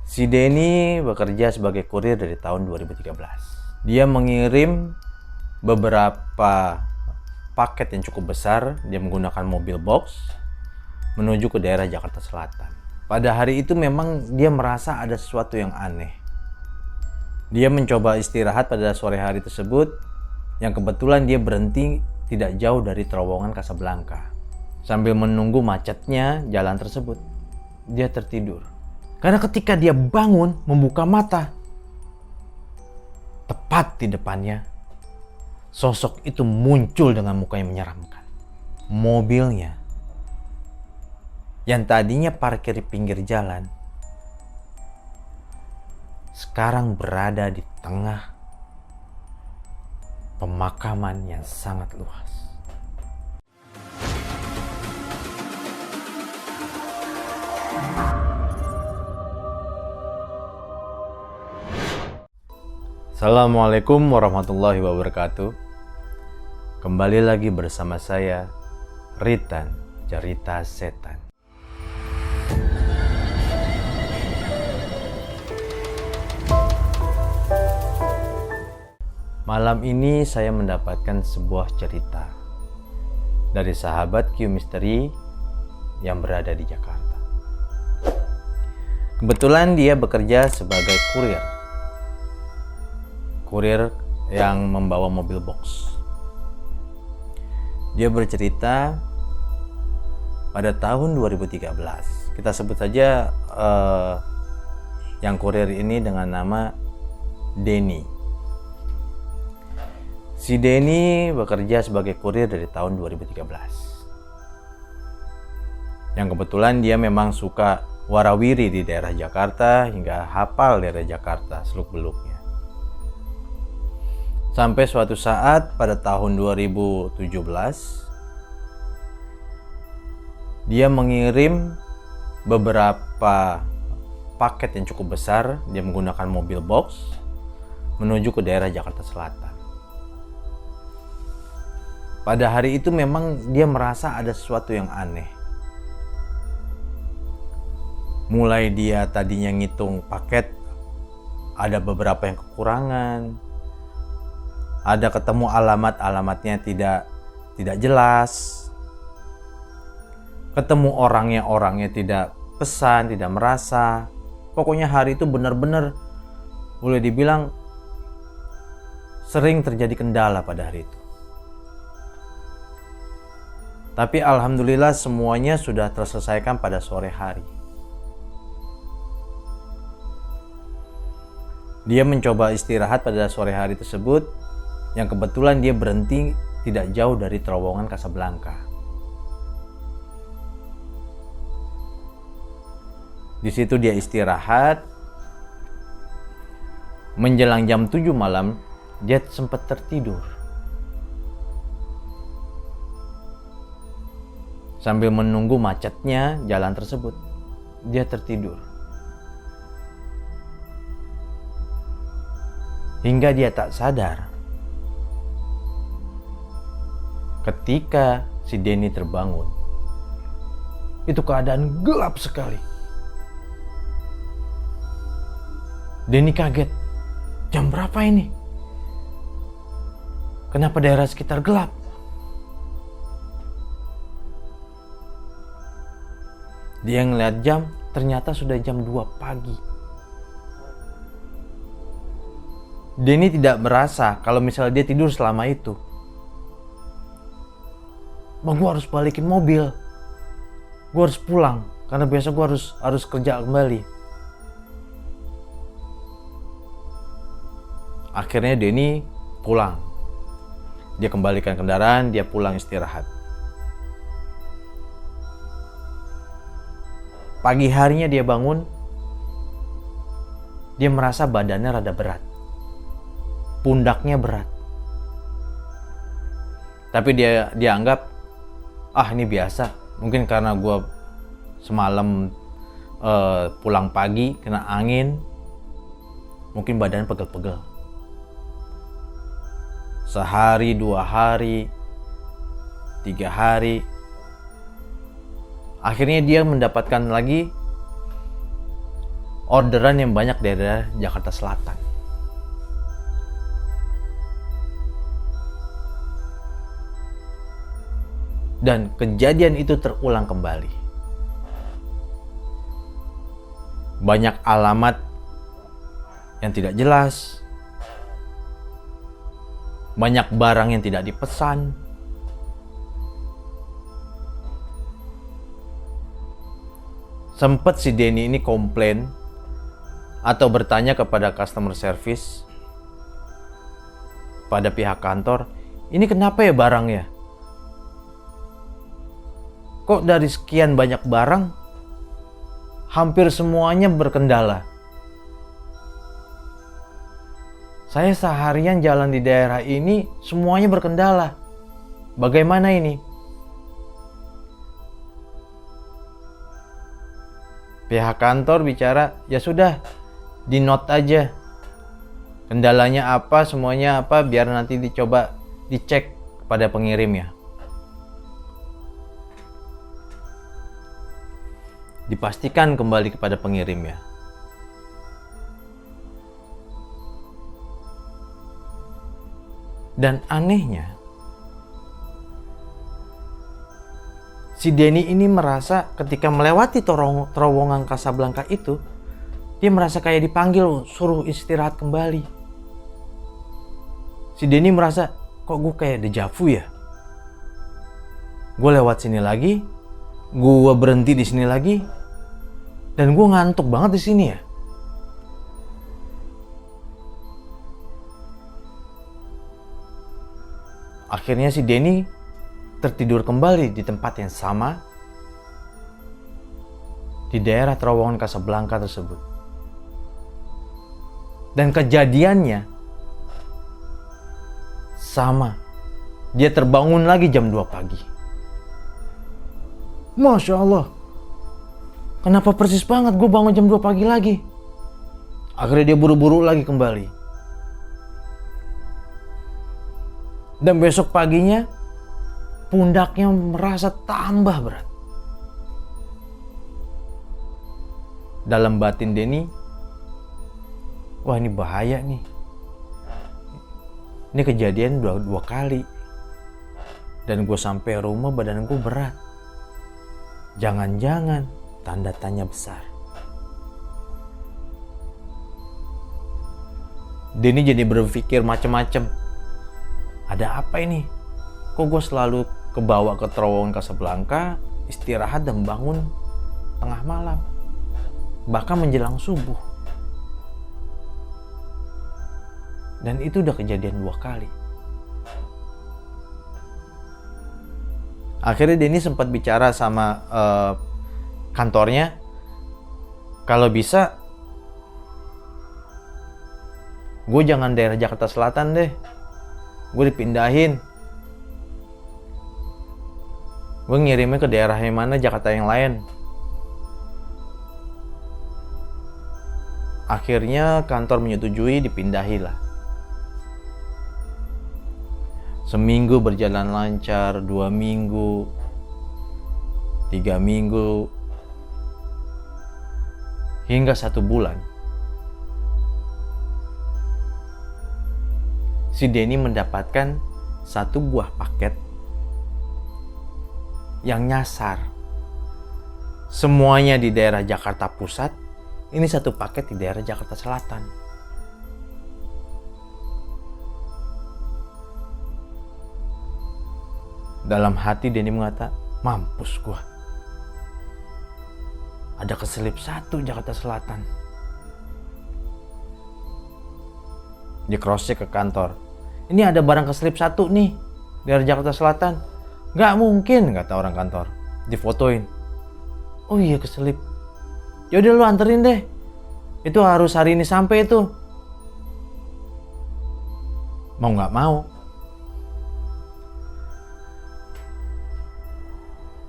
Si Denny bekerja sebagai kurir dari tahun 2013. Dia mengirim beberapa paket yang cukup besar. Dia menggunakan mobil box menuju ke daerah Jakarta Selatan. Pada hari itu memang dia merasa ada sesuatu yang aneh. Dia mencoba istirahat pada sore hari tersebut, yang kebetulan dia berhenti tidak jauh dari terowongan Casablanca. Sambil menunggu macetnya jalan tersebut, dia tertidur. Karena ketika dia bangun membuka mata, tepat di depannya, sosok itu muncul dengan muka yang menyeramkan. Mobilnya yang tadinya parkir di pinggir jalan, sekarang berada di tengah pemakaman yang sangat luas. Assalamualaikum warahmatullahi wabarakatuh. Kembali lagi bersama saya, Ritan, Cerita Setan. Malam ini saya mendapatkan sebuah cerita dari sahabat Q Misteri yang berada di Jakarta. Kebetulan dia bekerja sebagai kurir yang membawa mobil box. Dia bercerita pada tahun 2013. Kita sebut saja yang kurir ini dengan nama Denny. Si Denny bekerja sebagai kurir dari tahun 2013. Yang kebetulan dia memang suka warawiri di daerah Jakarta hingga hafal daerah Jakarta seluk-beluknya. Sampai suatu saat pada tahun 2017, dia mengirim beberapa paket yang cukup besar. Dia menggunakan mobil box menuju ke daerah Jakarta Selatan. Pada hari itu memang dia merasa ada sesuatu yang aneh. Mulai dia tadinya ngitung paket, ada beberapa yang kekurangan. Ada ketemu alamatnya tidak jelas. Ketemu orangnya tidak pesan, tidak merasa. Pokoknya hari itu benar-benar boleh dibilang sering terjadi kendala pada hari itu. Tapi alhamdulillah semuanya sudah terselesaikan pada sore hari. Dia mencoba istirahat pada sore hari tersebut, yang kebetulan dia berhenti tidak jauh dari terowongan Casablanca. Di situ dia istirahat. Menjelang jam 7 malam, dia sempat tertidur. Sambil menunggu macetnya jalan tersebut, dia tertidur. Hingga dia tak sadar ketika si Denny terbangun, itu keadaan gelap sekali. Denny kaget. Jam berapa ini? Kenapa daerah sekitar gelap? Dia ngeliat jam, ternyata sudah jam 2 pagi. Denny tidak merasa kalau misalnya dia tidur selama itu. Gue harus balikin mobil. Gue harus pulang karena biasa gue harus kerja kembali. Akhirnya Denny pulang. Dia kembalikan kendaraan, dia pulang istirahat. Pagi harinya dia bangun. Dia merasa badannya rada berat. Pundaknya berat. Tapi dia anggap, ini biasa. Mungkin karena gue semalam pulang pagi kena angin, mungkin badan pegel-pegel. Sehari, 2 hari, 3 hari, akhirnya dia mendapatkan lagi orderan yang banyak dari daerah Jakarta Selatan. Dan kejadian itu terulang kembali. Banyak alamat yang tidak jelas, banyak barang yang tidak dipesan, sempat si Denny ini komplain atau bertanya kepada customer service pada pihak kantor, ini kenapa ya barangnya? Kok dari sekian banyak barang, hampir semuanya berkendala? Saya seharian jalan di daerah ini, semuanya berkendala. Bagaimana ini? Pihak kantor bicara, ya sudah, di note aja. Kendalanya apa, semuanya apa, biar nanti dicoba dicek pada pengirimnya. Dipastikan kembali kepada pengirimnya. Dan anehnya, si Denny ini merasa ketika melewati terowongan Casablanca itu, dia merasa kayak dipanggil, suruh istirahat kembali. Si Denny merasa, kok gue kayak dejavu ya? Gue lewat sini lagi, gue berhenti di sini lagi, dan gue ngantuk banget di sini ya. Akhirnya si Denny tertidur kembali di tempat yang sama di daerah terowongan Casablanca tersebut. Dan kejadiannya sama. Dia terbangun lagi jam 2 pagi. Masya Allah. Kenapa persis banget gue bangun jam 2 pagi lagi? Akhirnya dia buru-buru lagi kembali. Dan besok paginya pundaknya merasa tambah berat. Dalam batin Denny, wah ini bahaya nih. Ini kejadian dua kali. Dan gue sampai rumah badan gue berat. Jangan-jangan tanda tanya besar. Denny jadi berpikir macem-macem. Ada apa ini? Kok gue selalu kebawa ke terowongan Casablanca, istirahat dan bangun tengah malam, bahkan menjelang subuh. Dan itu udah kejadian 2 kali. Akhirnya Denny sempat bicara sama kantornya, kalau bisa gue jangan daerah Jakarta Selatan deh, gue dipindahin. Gue ngirimnya ke daerah yang mana, Jakarta yang lain. Akhirnya kantor menyetujui, dipindahi lah. Seminggu berjalan lancar, 2 minggu, 3 minggu, hingga 1 bulan. Si Denny mendapatkan 1 buah paket yang nyasar. Semuanya di daerah Jakarta Pusat, ini 1 paket di daerah Jakarta Selatan. Dalam hati Denny mengata, mampus gua. Ada keselip 1 Jakarta Selatan. Dia cross-check ke kantor. Ini ada barang keselip 1 nih dari Jakarta Selatan. Gak mungkin, kata orang kantor. Difotoin. Oh iya keselip. Yaudah lu anterin deh. Itu harus hari ini sampai itu. Mau gak mau.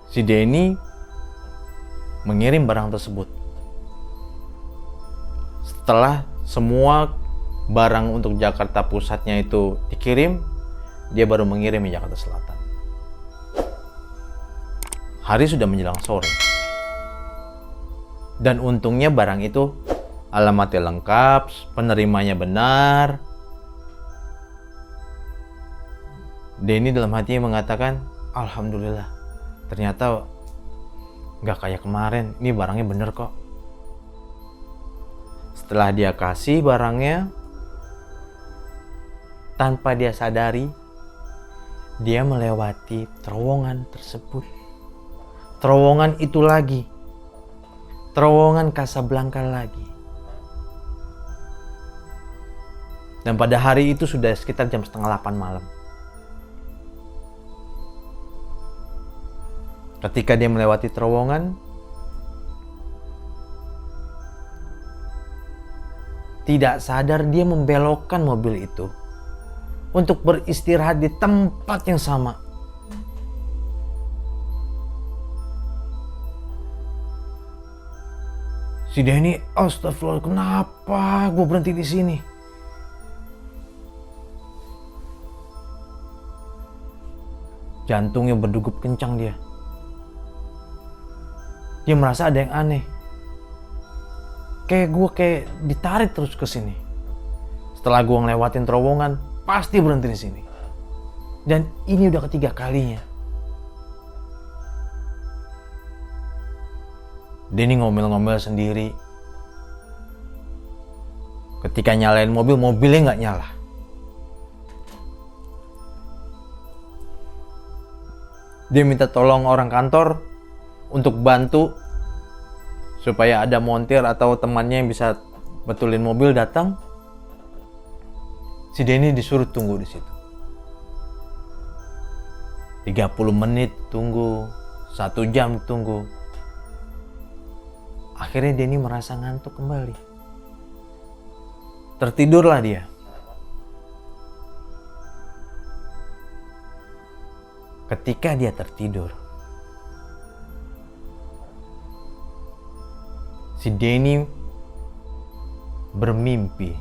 Si Denny mengirim barang tersebut. Setelah semua barang untuk Jakarta Pusatnya itu dikirim, dia baru mengirim di Jakarta Selatan. Hari sudah menjelang sore. Dan untungnya barang itu alamatnya lengkap, penerimanya benar. Denny dalam hatinya mengatakan, alhamdulillah, ternyata gak kayak kemarin, ini barangnya bener kok. Setelah dia kasih barangnya, tanpa dia sadari, dia melewati terowongan tersebut. Terowongan itu lagi, terowongan Casablanca lagi. Dan pada hari itu sudah sekitar jam 7:30 malam. Ketika dia melewati terowongan, tidak sadar dia membelokkan mobil itu untuk beristirahat di tempat yang sama. Si Denny, astagfirullah, kenapa gue berhenti di sini? Jantungnya berdegup kencang dia. Dia merasa ada yang aneh. Kayak gue ditarik terus ke sini. Setelah gue ngelewatin terowongan, pasti berhenti di sini. Dan ini udah ketiga kalinya. Denny ngomel-ngomel sendiri. Ketika nyalain mobil, mobilnya nggak nyala. Dia minta tolong orang kantor untuk bantu supaya ada montir atau temannya yang bisa betulin mobil datang. Si Denny disuruh tunggu di situ. 30 menit tunggu, 1 jam tunggu. Akhirnya Denny merasa ngantuk kembali. Tertidurlah dia. Ketika dia tertidur, si Denny bermimpi.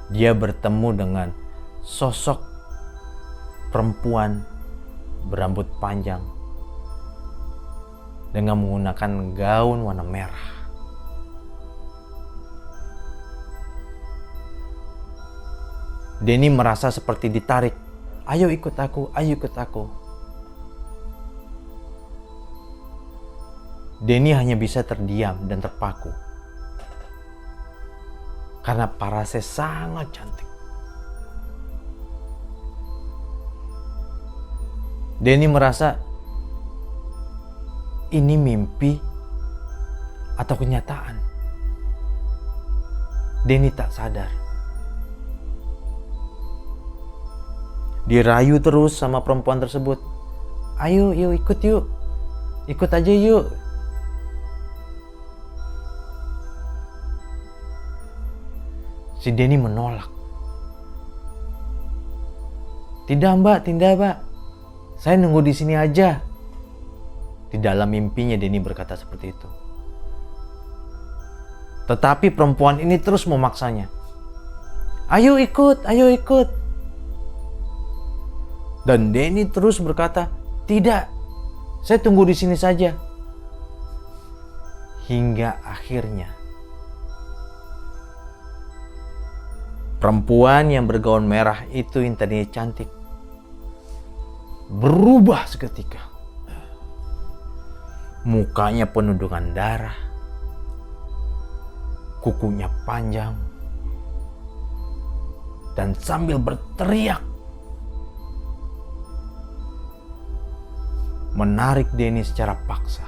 Dia bertemu dengan sosok perempuan berambut panjang dengan menggunakan gaun warna merah. Denny merasa seperti ditarik. Ayo ikut aku, ayo ikut aku. Denny hanya bisa terdiam dan terpaku. Karena parasnya sangat cantik. Denny merasa ini mimpi atau kenyataan. Denny tak sadar. Dirayu terus sama perempuan tersebut. Ayo, yuk ikut yuk. Ikut aja yuk. Si Denny menolak. Tidak mbak, tidak mbak. Saya nunggu di sini aja. Di dalam mimpinya Denny berkata seperti itu. Tetapi perempuan ini terus memaksanya. Ayo ikut, ayo ikut. Dan Denny terus berkata, tidak, saya tunggu di sini saja. Hingga akhirnya perempuan yang bergaun merah itu yang tadinya cantik berubah seketika. Mukanya penuh dengan darah, kukunya panjang, dan sambil berteriak menarik Denny secara paksa.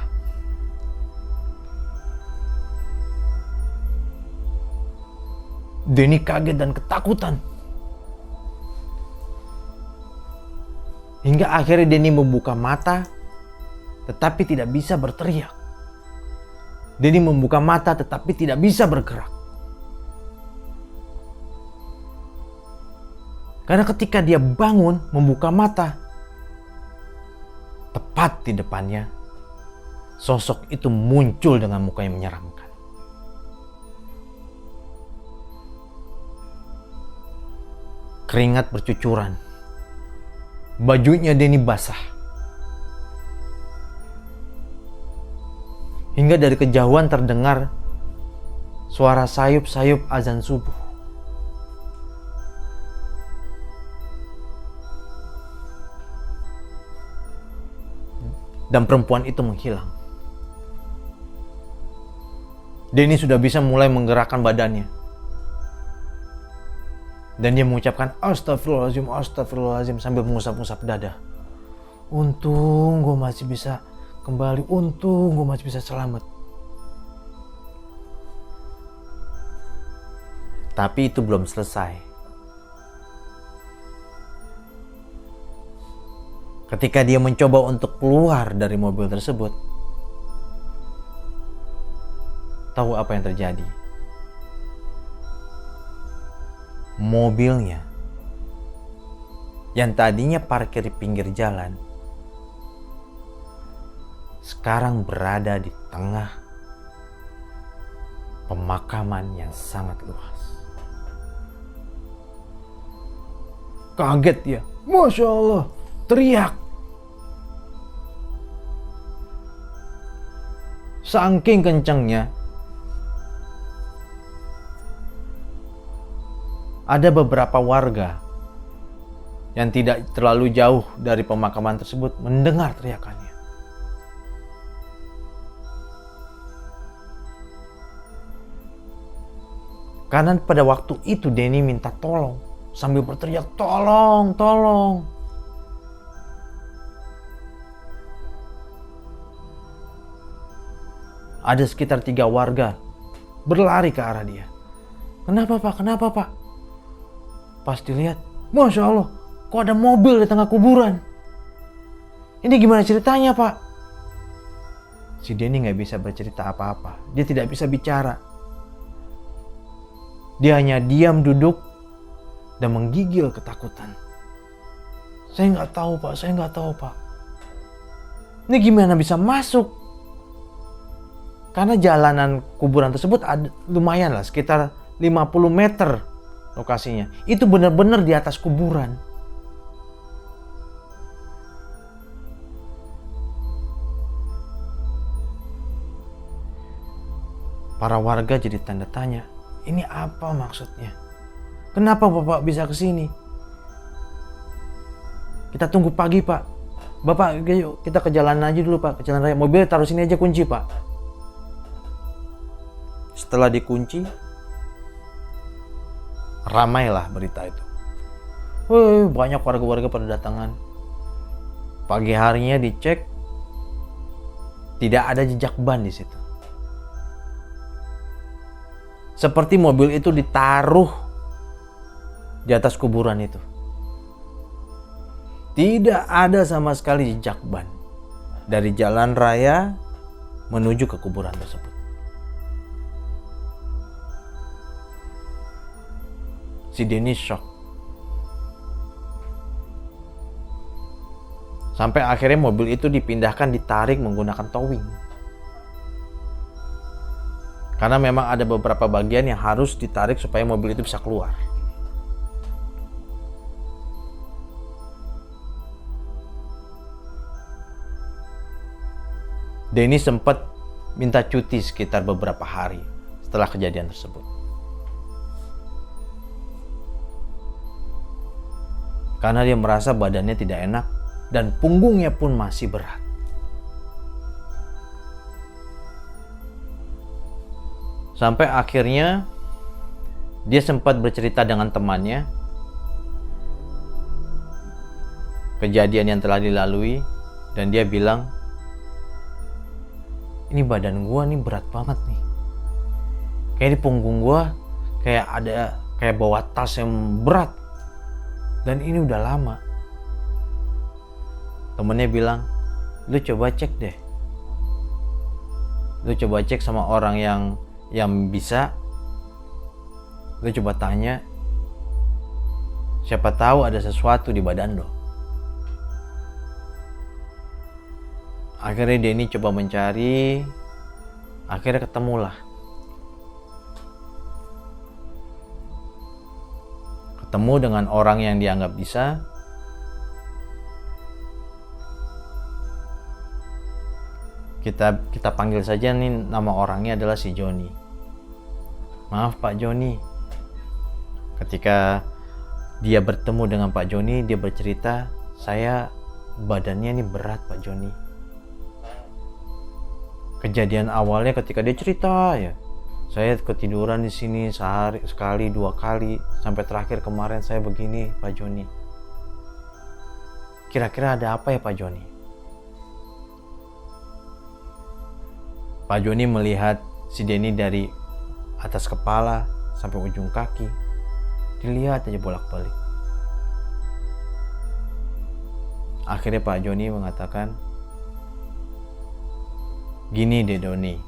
Denny kaget dan ketakutan. Hingga akhirnya Denny membuka mata, tetapi tidak bisa berteriak. Denny membuka mata tetapi tidak bisa bergerak. Karena ketika dia bangun membuka mata, tepat di depannya, sosok itu muncul dengan muka yang menyeramkan. Keringat bercucuran. Bajunya Denny basah. Hingga dari kejauhan terdengar suara sayup-sayup azan subuh. Dan perempuan itu menghilang. Denny sudah bisa mulai menggerakkan badannya. Dan dia mengucapkan astagfirullahaladzim, astagfirullahaladzim sambil mengusap-usap dada. Untung gue masih bisa kembali, untung gue masih bisa selamat. Tapi itu belum selesai. Ketika dia mencoba untuk keluar dari mobil tersebut, tahu apa yang terjadi? Mobilnya yang tadinya parkir di pinggir jalan sekarang berada di tengah pemakaman yang sangat luas. Kaget dia, Masya Allah, teriak. Saking kencangnya, ada beberapa warga yang tidak terlalu jauh dari pemakaman tersebut mendengar teriakannya. Karena pada waktu itu Denny minta tolong sambil berteriak, tolong, tolong. Ada sekitar 3 warga berlari ke arah dia. Kenapa Pak? Kenapa Pak? Pas dilihat, Masya Allah, kok ada mobil di tengah kuburan? Ini gimana ceritanya Pak? Si Denny gak bisa bercerita apa-apa. Dia tidak bisa bicara. Dia hanya diam duduk dan menggigil ketakutan. Saya nggak tahu Pak, saya nggak tahu Pak. Ini gimana bisa masuk? Karena jalanan kuburan tersebut ada, lumayan lah, sekitar 50 meter lokasinya. Itu benar-benar di atas kuburan. Para warga jadi tanda tanya. Ini apa maksudnya? Kenapa Bapak bisa ke sini? Kita tunggu pagi Pak. Bapak, yuk kita ke jalan aja dulu Pak, ke jalan raya. Mobil taruh sini aja, kunci Pak. Setelah dikunci, ramailah berita itu. Banyak warga-warga pada datangan. Pagi harinya dicek, tidak ada jejak ban di situ. Seperti mobil itu ditaruh di atas kuburan itu. Tidak ada sama sekali jejak ban dari jalan raya menuju ke kuburan tersebut. Si Denny shock. Sampai akhirnya mobil itu dipindahkan, ditarik menggunakan towing. Karena memang ada beberapa bagian yang harus ditarik supaya mobil itu bisa keluar. Denny sempat minta cuti sekitar beberapa hari setelah kejadian tersebut. Karena dia merasa badannya tidak enak dan punggungnya pun masih berat. Sampai akhirnya dia sempat bercerita dengan temannya kejadian yang telah dilalui, dan dia bilang, ini badan gua nih berat banget nih. Kayak di punggung gua kayak bawa tas yang berat. Dan ini udah lama. Temennya bilang, lu coba cek deh. Lu coba cek sama orang yang bisa. Lu coba tanya, siapa tahu ada sesuatu di badan lo. Akhirnya Denny coba mencari, akhirnya ketemulah. Ketemu dengan orang yang dianggap bisa. Kita panggil saja nih, nama orangnya adalah si Joni. Maaf Pak Joni. Ketika dia bertemu dengan Pak Joni, dia bercerita, saya badannya ini berat Pak Joni. Kejadian awalnya ketika dia cerita ya, saya ketiduran di sini sehari sekali 2 kali, sampai terakhir kemarin saya begini Pak Joni. Kira-kira ada apa ya Pak Joni? Pak Joni melihat si Denny dari atas kepala sampai ujung kaki. Dilihat aja bolak-balik. Akhirnya Pak Joni mengatakan, gini deh Doni,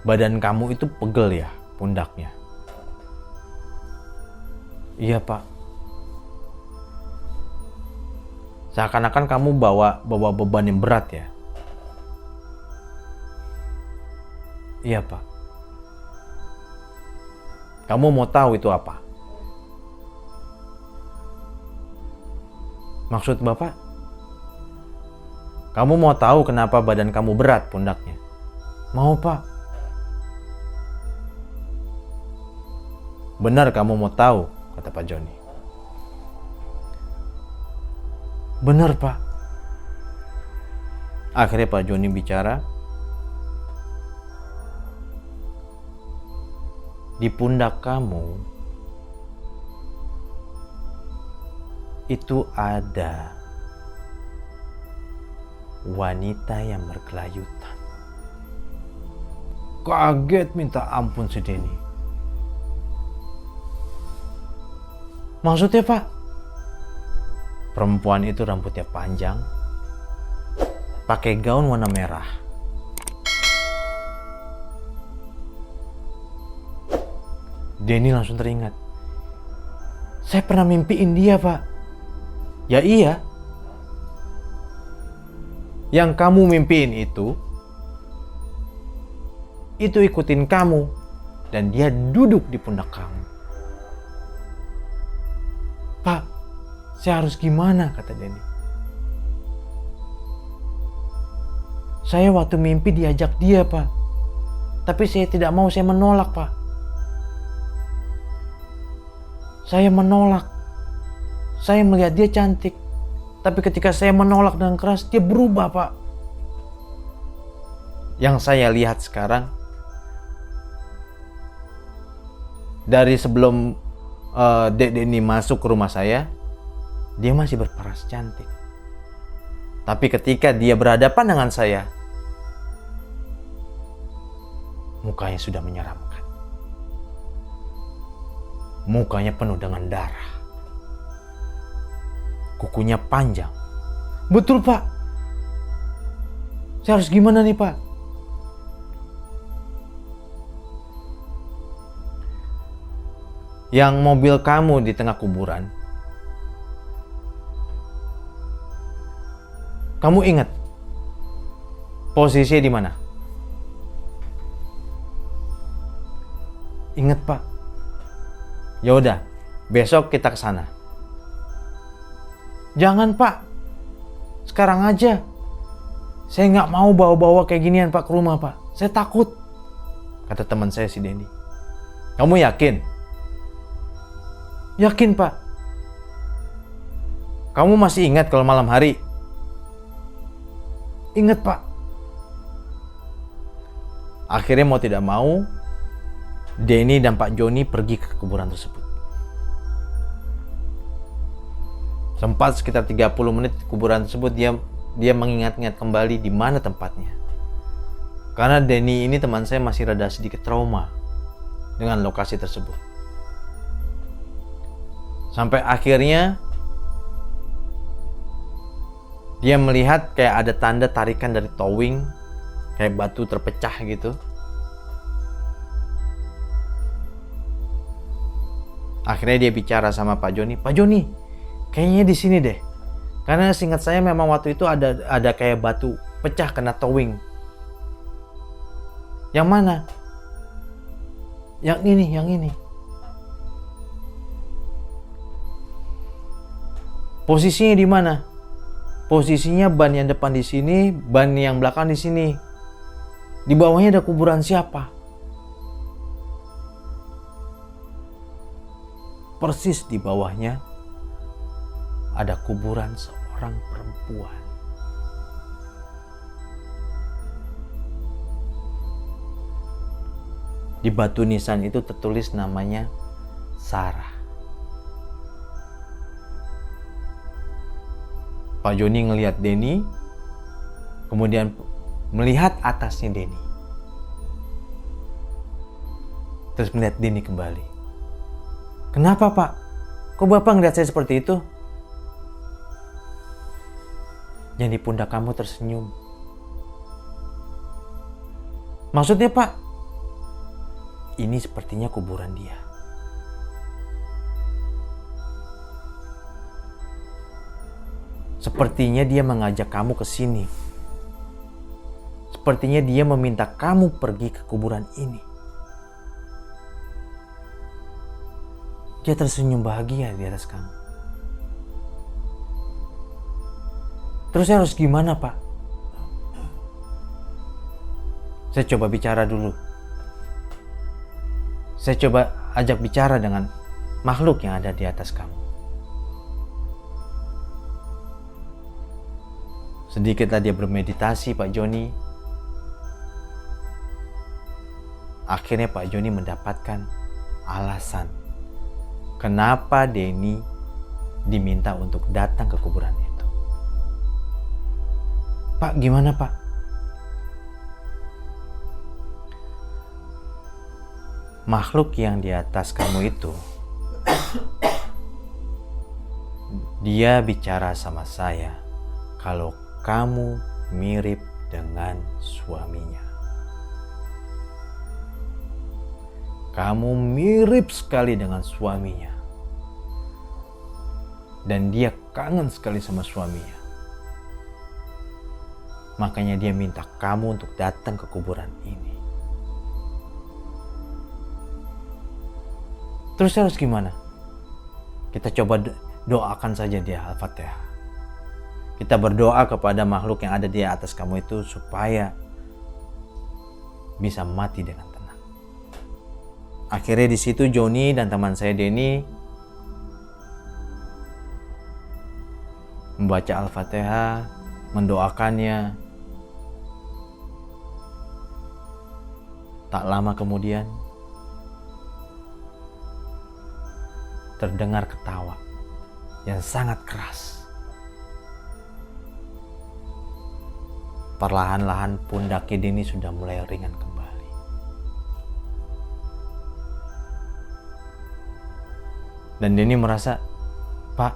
badan kamu itu pegel ya pundaknya? Iya Pak. Seakan-akan kamu bawa beban yang berat ya? Iya Pak. Kamu mau tahu itu apa? Maksud Bapak? Kamu mau tahu kenapa badan kamu berat pundaknya? Mau Pak. Benar kamu mau tahu, kata Pak Joni. Benar Pak. Akhirnya Pak Joni bicara, di pundak kamu itu ada wanita yang berkelayutan. Kaget minta ampun si Denny. Maksudnya Pak? Perempuan itu rambutnya panjang, pakai gaun warna merah. Denny langsung teringat. Saya pernah mimpiin dia Pak. Ya iya. Yang kamu mimpiin itu ikutin kamu. Dan dia duduk di pundak kamu. Pak, saya harus gimana, kata Denny. Saya waktu mimpi diajak dia Pak. Tapi saya tidak mau, saya menolak Pak. Saya menolak. Saya melihat dia cantik. Tapi ketika saya menolak dengan keras, dia berubah Pak. Yang saya lihat sekarang, dari sebelum Dek Denny masuk ke rumah saya, dia masih berparas cantik. Tapi ketika dia berhadapan dengan saya, mukanya sudah menyeramkan. Mukanya penuh dengan darah. Kukunya panjang. Betul Pak. Saya harus gimana nih Pak? Yang mobil kamu di tengah kuburan, kamu ingat posisinya di mana? Ingat Pak. Ya udah, besok kita ke sana. Jangan Pak, sekarang aja. Saya nggak mau bawa-bawa kayak ginian Pak ke rumah Pak. Saya takut, kata teman saya si Denny. Kamu yakin? Yakin Pak. Kamu masih ingat kalau malam hari? Ingat Pak. Akhirnya mau tidak mau, Denny dan Pak Joni pergi ke kuburan tersebut. Sempat sekitar 30 menit di kuburan tersebut, dia mengingat-ingat kembali di mana tempatnya. Karena Denny ini teman saya masih rada sedikit trauma dengan lokasi tersebut. Sampai akhirnya dia melihat kayak ada tanda tarikan dari towing, kayak batu terpecah gitu. Akhirnya dia bicara sama Pak Joni. Pak Joni, kayaknya di sini deh. Karena seingat saya memang waktu itu ada kayak batu pecah kena towing. Yang mana? Yang ini. Posisinya di mana? Posisinya ban yang depan di sini, ban yang belakang di sini. Di bawahnya ada kuburan siapa? Persis di bawahnya ada kuburan seorang perempuan. Di batu nisan itu tertulis namanya Sarah. Pak Joni ngelihat Denny, kemudian melihat atasnya Denny. Terus melihat Denny kembali. Kenapa Pak? Kok Bapak ngeliat saya seperti itu? Yang di pundak kamu tersenyum. Maksudnya Pak? Ini sepertinya kuburan dia. Sepertinya dia mengajak kamu ke sini. Sepertinya dia meminta kamu pergi ke kuburan ini. Dia tersenyum bahagia di atas kamu. Terus saya harus gimana, Pak? Saya coba bicara dulu. Saya coba ajak bicara dengan makhluk yang ada di atas kamu. Sedikitlah dia bermeditasi, Pak Joni. Akhirnya Pak Joni mendapatkan alasan kenapa Denny diminta untuk datang ke kuburan itu. Pak, gimana Pak? Makhluk yang di atas kamu itu, dia bicara sama saya kalau kamu mirip dengan suaminya. Kamu mirip sekali dengan suaminya. Dan dia kangen sekali sama suaminya. Makanya dia minta kamu untuk datang ke kuburan ini. Terus harus gimana? Kita coba doakan saja dia Al-Fatihah. Kita berdoa kepada makhluk yang ada di atas kamu itu supaya bisa mati dengan tenang. Akhirnya di situ Joni dan teman saya Denny membaca Al-Fatihah, mendoakannya. Tak lama kemudian terdengar ketawa yang sangat keras. Perlahan-lahan pundaknya Denny sudah mulai ringan kembali. Dan Denny merasa, Pak,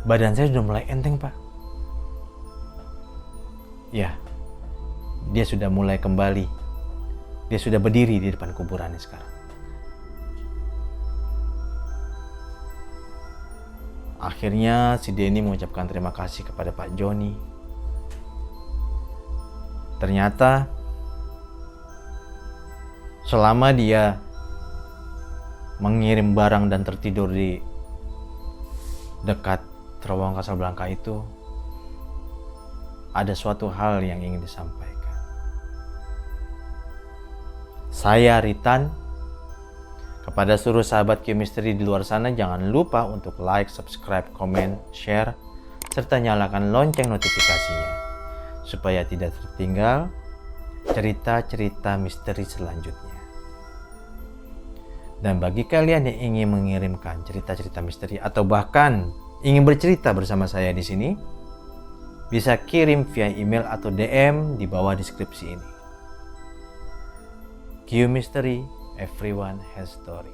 badan saya sudah mulai enteng Pak. Ya, dia sudah mulai kembali. Dia sudah berdiri di depan kuburannya sekarang. Akhirnya si Denny mengucapkan terima kasih kepada Pak Joni. Ternyata selama dia mengirim barang dan tertidur di dekat terowongan Casablanca itu, ada suatu hal yang ingin disampaikan. Saya Ritan, kepada seluruh sahabat Q-Misteri di luar sana, jangan lupa untuk like, subscribe, komen, share, serta nyalakan lonceng notifikasinya supaya tidak tertinggal cerita-cerita misteri selanjutnya. Dan bagi kalian yang ingin mengirimkan cerita-cerita misteri atau bahkan ingin bercerita bersama saya di sini, bisa kirim via email atau DM di bawah deskripsi ini. Q Mystery, everyone has story.